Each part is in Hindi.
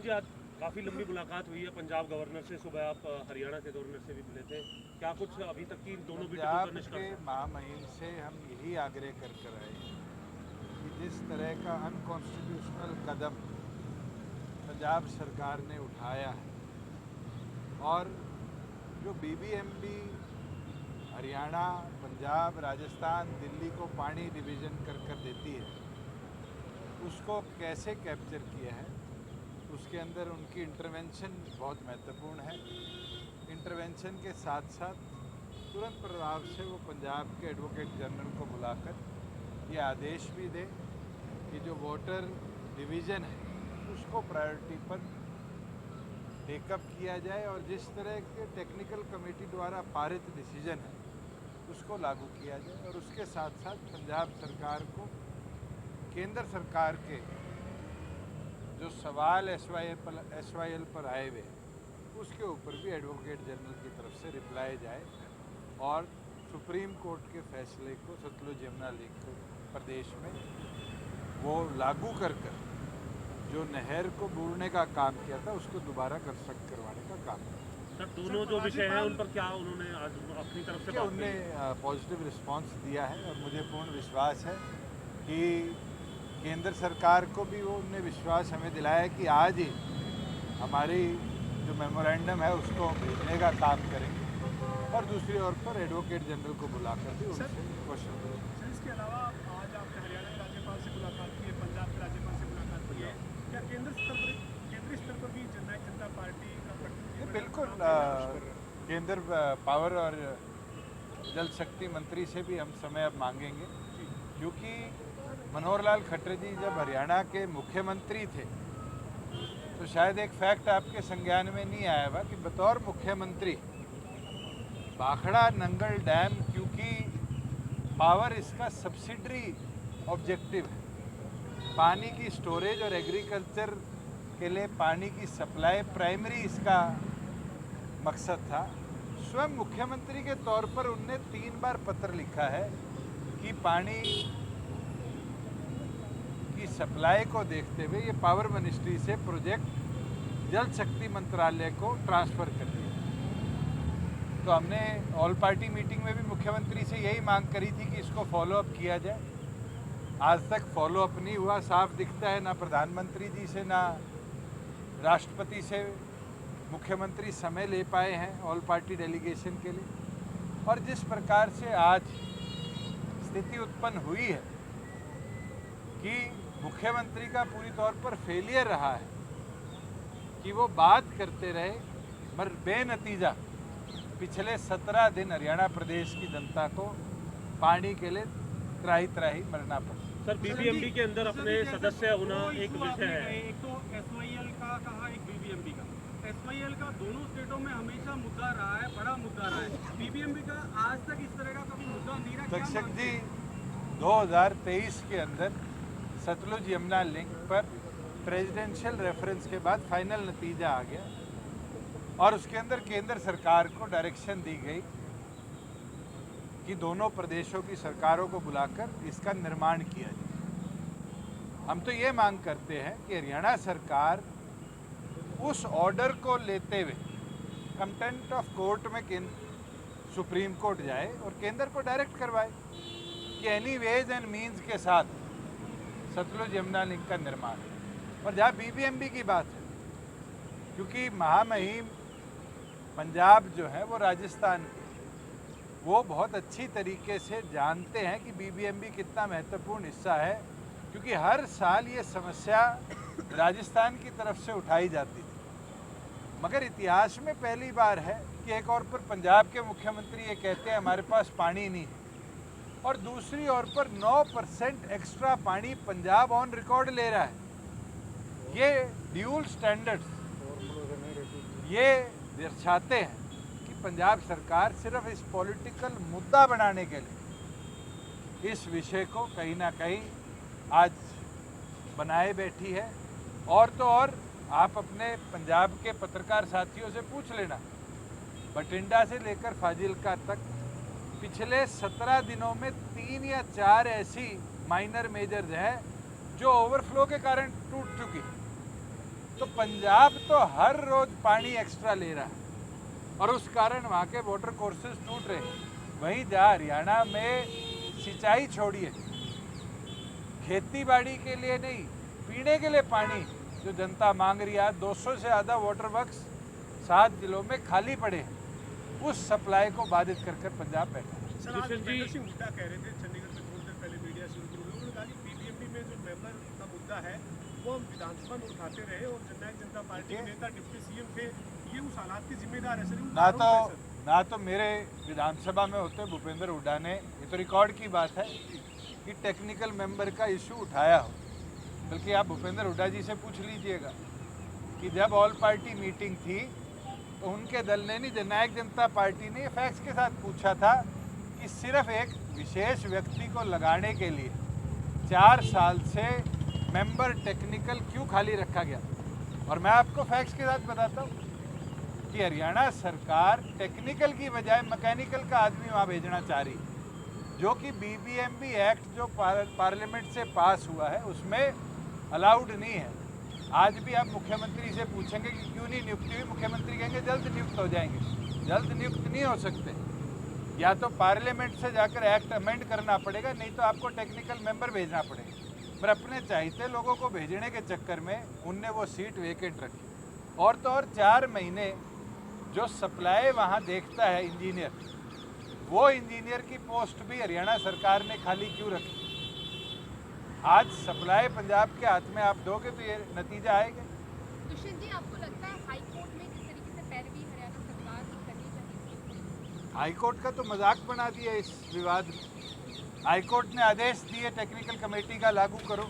जी, आज काफ़ी लंबी मुलाकात हुई है पंजाब गवर्नर से। सुबह आप हरियाणा के गवर्नर से भी मिले थे। क्या कुछ अभी तक की दोनों बैठकों पंजाब का के निष्कर्ष है? महामहिम से हम यही आग्रह कर आए हैं कि जिस तरह का अनकॉन्स्टिट्यूशनल कदम पंजाब सरकार ने उठाया है और जो बीबीएमबी हरियाणा, पंजाब, राजस्थान, दिल्ली को पानी डिवीज़न कर देती है, उसको कैसे कैप्चर किया है, उसके अंदर उनकी इंटरवेंशन बहुत महत्वपूर्ण है। इंटरवेंशन के साथ साथ तुरंत प्रभाव से वो पंजाब के एडवोकेट जनरल को बुलाकर ये आदेश भी दे कि जो वाटर डिवीज़न है उसको प्रायोरिटी पर टेकअप किया जाए और जिस तरह के टेक्निकल कमेटी द्वारा पारित डिसीजन है उसको लागू किया जाए। और उसके साथ साथ पंजाब सरकार को केंद्र सरकार के जो सवाल SYL पर आए हुए उसके ऊपर भी एडवोकेट जनरल की तरफ से रिप्लाई जाए और सुप्रीम कोर्ट के फैसले को सतलुज यमुना लिंक को प्रदेश में वो लागू कर जो नहर को बूढ़ने का काम किया था उसको दोबारा कंस्ट्रक्ट करवाने का काम किया। सर, दोनों जो विषय हैं उन पर क्या उन्होंने आज अपनी तरफ से बात उनने पॉजिटिव रिस्पांस दिया है और मुझे पूर्ण विश्वास है कि केंद्र सरकार को भी वो उनने विश्वास हमें दिलाया है कि आज ही हमारी जो मेमोरेंडम है उसको भेजने का काम करेंगे और दूसरी ओर पर एडवोकेट जनरल को बुलाकर भी उनसे क्वेश्चन करेंगे। सर, इसके अलावा आज आपने हरियाणा के राज्यपाल से मुलाकात की है, पंजाब के राज्यपाल से मुलाकात की है, क्या केंद्रीय स्तर पर भी जनता पार्टी का प्रतिनिधि? बिल्कुल, केंद्र पावर और जल शक्ति मंत्री से भी हम समय अब मांगेंगे, क्योंकि मनोहर लाल खट्टर जी जब हरियाणा के मुख्यमंत्री थे तो शायद एक फैक्ट आपके संज्ञान में नहीं आया हुआ कि बतौर मुख्यमंत्री भाखड़ा नंगल डैम, क्योंकि पावर इसका सब्सिडरी ऑब्जेक्टिव है, पानी की स्टोरेज और एग्रीकल्चर के लिए पानी की सप्लाई प्राइमरी इसका मकसद था। स्वयं मुख्यमंत्री के तौर पर उनने 3 बार पत्र लिखा है कि पानी की सप्लाई को देखते हुए ये पावर मिनिस्ट्री से प्रोजेक्ट जल शक्ति मंत्रालय को ट्रांसफ़र कर दिया। तो हमने ऑल पार्टी मीटिंग में भी मुख्यमंत्री से यही मांग करी थी कि इसको फॉलो अप किया जाए। आज तक फॉलो अप नहीं हुआ, साफ दिखता है, ना प्रधानमंत्री जी से ना राष्ट्रपति से मुख्यमंत्री समय ले पाए हैं ऑल पार्टी डेलीगेशन के लिए। और जिस प्रकार से आज स्थिति उत्पन्न हुई है कि मुख्यमंत्री का पूरी तौर पर फेलियर रहा है कि वो बात करते रहे मगर बेनतीजा पिछले 17 दिन हरियाणा प्रदेश की जनता को पानी के लिए त्राही त्राही मरना पड़ा। सर, बीबीएमबी के अंदर अपने सदस्य होना एक विषय है। एक तो SYL का कहा, एक बीबीएमबी का। SYL का दोनों स्टेटों में हमेशा मुद्दा रहा है, बड़ा मुद्दा रहा है। बीबीएमबी का आज तक इस तरह का कभी मुद्दा नहीं रहा। दक्षक जी, 2023 के अंदर सतलुज यमुना लिंक पर प्रेसिडेंशियल रेफरेंस के बाद फाइनल नतीजा आ गया और उसके अंदर केंद्र सरकार को डायरेक्शन दी गई कि दोनों प्रदेशों की सरकारों को बुलाकर इसका निर्माण किया जाए। हम तो ये मांग करते हैं कि हरियाणा सरकार उस ऑर्डर को लेते हुए कंटेम्प्ट ऑफ कोर्ट में सुप्रीम कोर्ट जाए और केंद्र को डायरेक्ट करवाए कि एनी वेज एंड मीन्स के साथ सतलुज यमुना लिंक का निर्माण। और जहाँ बीबीएमबी की बात है, क्योंकि महामहिम पंजाब जो है वो राजस्थान के, वो बहुत अच्छी तरीके से जानते हैं कि बीबीएमबी कितना महत्वपूर्ण हिस्सा है, क्योंकि हर साल ये समस्या राजस्थान की तरफ से उठाई जाती थी। मगर इतिहास में पहली बार है कि एक और पर पंजाब के मुख्यमंत्री ये कहते हैं हमारे पास पानी नहीं है और दूसरी ओर पर 9% एक्स्ट्रा पानी पंजाब ऑन रिकॉर्ड ले रहा है। ये ड्यूल स्टैंडर्ड्स ये दर्शाते हैं कि पंजाब सरकार सिर्फ इस पॉलिटिकल मुद्दा बनाने के लिए इस विषय को कहीं ना कहीं आज बनाए बैठी है। और तो और आप अपने पंजाब के पत्रकार साथियों से पूछ लेना, बठिंडा से लेकर फाजिलका तक पिछले 17 दिनों में 3 या 4 ऐसी माइनर मेजर्स हैं जो ओवरफ्लो के कारण टूट चुकी। तो पंजाब तो हर रोज पानी एक्स्ट्रा ले रहा है और उस कारण वहाँ के वाटर कोर्सेज टूट रहे हैं। वहीं जहाँ हरियाणा में सिंचाई छोड़िए, खेती बाड़ी के लिए नहीं, पीने के लिए पानी जो जनता मांग रही है, 200 से ज़्यादा वाटर वर्क्स 7 जिलों में खाली पड़े हैं, उस सप्लाई को बाधित कर कर पंजाब बैठा है। सर, आज भूपेंद्र सिंह हुड्डा कह रहे थे चंडीगढ़ में थोड़ी देर पहले मीडिया से उन्होंने कहा कि बीबीएमबी में जो मेंबर का मुद्दा है वो हम विधानसभा में उठाते रहे और जननायक जनता पार्टी के नेता डिप्टी सीएम थे, ये उस हालात के जिम्मेदार है सर। ना तो मेरे विधानसभा में होते भूपेंद्र हुड्डा ने, ये तो रिकॉर्ड की बात है कि टेक्निकल मेंबर का इशू उठाया हो, बल्कि आप भूपेंद्र हुड्डा जी से पूछ लीजिएगा कि जब ऑल पार्टी मीटिंग थी तो उनके दल ने नहीं, जननायक जनता पार्टी ने फैक्ट्स के साथ पूछा था कि सिर्फ एक विशेष व्यक्ति को लगाने के लिए 4 साल से मेंबर टेक्निकल क्यों खाली रखा गया। और मैं आपको फैक्ट्स के साथ बताता हूँ कि हरियाणा सरकार टेक्निकल की बजाय मैकेनिकल का आदमी वहाँ भेजना चाह रही है, जो कि बीबीएमबी एक्ट जो पार्लियामेंट से पास हुआ है उसमें अलाउड नहीं है। आज भी आप मुख्यमंत्री से पूछेंगे कि क्यों नहीं नियुक्ति हुई, मुख्यमंत्री कहेंगे जल्द नियुक्त हो जाएंगे। जल्द नियुक्त नहीं हो सकते, या तो पार्लियामेंट से जाकर एक्ट अमेंड करना पड़ेगा, नहीं तो आपको टेक्निकल मेंबर भेजना पड़ेगा। पर अपने चाहते लोगों को भेजने के चक्कर में उनने वो सीट वेकेंट रखी। और तो और 4 महीने जो सप्लाई वहाँ देखता है इंजीनियर, वो इंजीनियर की पोस्ट भी हरियाणा सरकार ने खाली क्यों रखी। आज सप्लाई पंजाब के हाथ में आप दोगे तो ये नतीजा आएगा। दुष्यंत जी, आपको लगता है हाई कोर्ट में जिस तरीके से पैरवी हरियाणा सरकार की करनी चाहिए? हाई कोर्ट का तो मजाक बना दिया इस विवाद में। हाई कोर्ट ने आदेश दिए टेक्निकल कमेटी का लागू करो,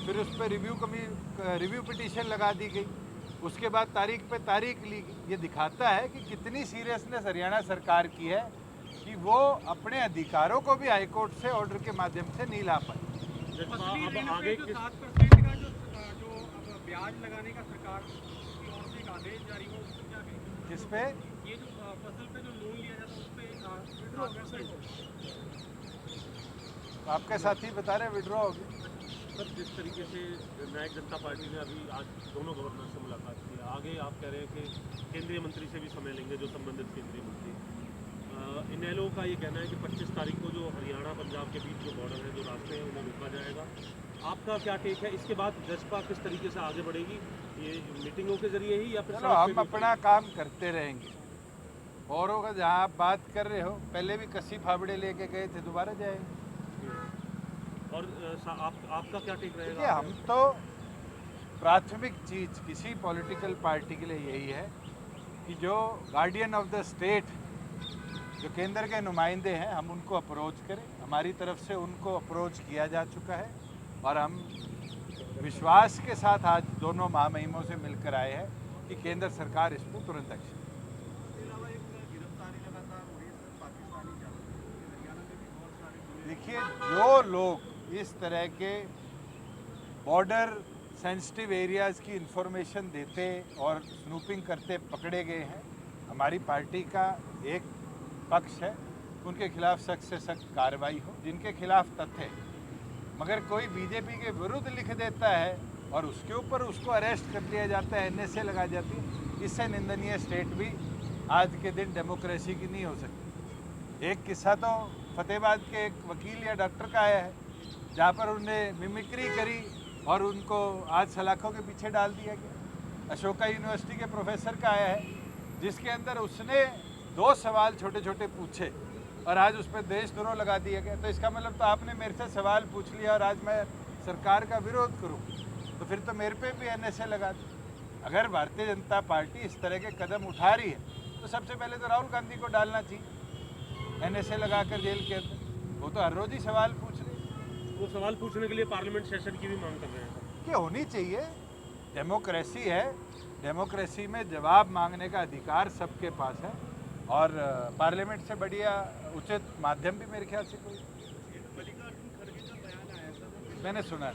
फिर उस पर रिव्यू पिटीशन लगा दी गई, उसके बाद तारीख पे तारीख ली गई। ये दिखाता है कि कितनी सीरियसनेस हरियाणा सरकार की है कि वो अपने अधिकारों को भी हाई कोर्ट से ऑर्डर के माध्यम से नहीं ला पाए। अब आगे जो 7% का जो अब ब्याज लगाने का सरकार की ओर से एक आदेश जारी हुआ, उस पर क्या कहेंगे? किस पे? ये जो फसल पे जो लोन लिया जाता है उस पे आपके साथी बता रहे विड्रॉ होगी। सर, जिस तरीके से जननायक जनता पार्टी ने अभी आज दोनों गवर्नर से मुलाकात की, आगे आप कह रहे हैं कि केंद्रीय मंत्री से भी समय लेंगे, जो संबंधित केंद्रीय मंत्री। इनेलो का ये कहना है कि 25 तारीख को जो हरियाणा पंजाब के बीच जो बॉर्डर है, जो रास्ते हैं, उन्हें रोका जाएगा। आपका क्या टेक है इसके बाद? जसपा किस तरीके से आगे बढ़ेगी, ये मीटिंगों के जरिए ही या फिर? चलो, हम अपना काम करते रहेंगे। औरों का जहाँ आप बात कर रहे हो, पहले भी कसी फावड़े लेके गए थे, दोबारा जाएंगे। और आपका क्या टेक रहेगा? देखिए, हम तो प्राथमिक चीज किसी पॉलिटिकल पार्टी के लिए यही है कि जो गार्डियन ऑफ द स्टेट, जो केंद्र के नुमाइंदे हैं, हम उनको अप्रोच करें। हमारी तरफ से उनको अप्रोच किया जा चुका है और हम विश्वास के साथ आज दोनों महामहिमों से मिलकर आए हैं कि केंद्र सरकार इस पर तुरंत एक्शन। देखिए, जो लोग इस तरह के बॉर्डर सेंसिटिव एरियाज़ की इंफॉर्मेशन देते और स्नूपिंग करते पकड़े गए हैं, हमारी पार्टी का एक पक्ष है, उनके खिलाफ सख्त से सख्त कार्रवाई हो। जिनके खिलाफ तथ्य, मगर कोई बीजेपी के विरुद्ध लिख देता है और उसके ऊपर उसको अरेस्ट कर लिया जाता है, एनएसए लगा जाती है, इससे निंदनीय स्टेट भी आज के दिन डेमोक्रेसी की नहीं हो सकती। एक किस्सा तो फतेहाबाद के एक वकील या डॉक्टर का आया है, जहाँ पर उन्होंने मिमिक्री करी और उनको आज सलाखों के पीछे डाल दिया गया। अशोका यूनिवर्सिटी के प्रोफेसर का आया है, जिसके अंदर उसने 2 सवाल छोटे छोटे पूछे और आज उस पर देशद्रोह लगा दिया गया। तो इसका मतलब तो आपने मेरे से सवाल पूछ लिया और आज मैं सरकार का विरोध करूं, तो फिर तो मेरे पे भी एनएसए लगा दी। अगर भारतीय जनता पार्टी इस तरह के कदम उठा रही है तो सबसे पहले तो राहुल गांधी को डालना चाहिए एनएसए लगाकर जेल के अंदर। वो तो हर रोज ही सवाल पूछ रहे हैं। वो सवाल पूछने के लिए पार्लियामेंट सेशन की भी मांग कर रहे हैं कि होनी चाहिए। डेमोक्रेसी है, डेमोक्रेसी में जवाब मांगने का अधिकार सबके पास है और पार्लियामेंट से बढ़िया उचित माध्यम भी मेरे ख्याल से कोई। मैंने सुना।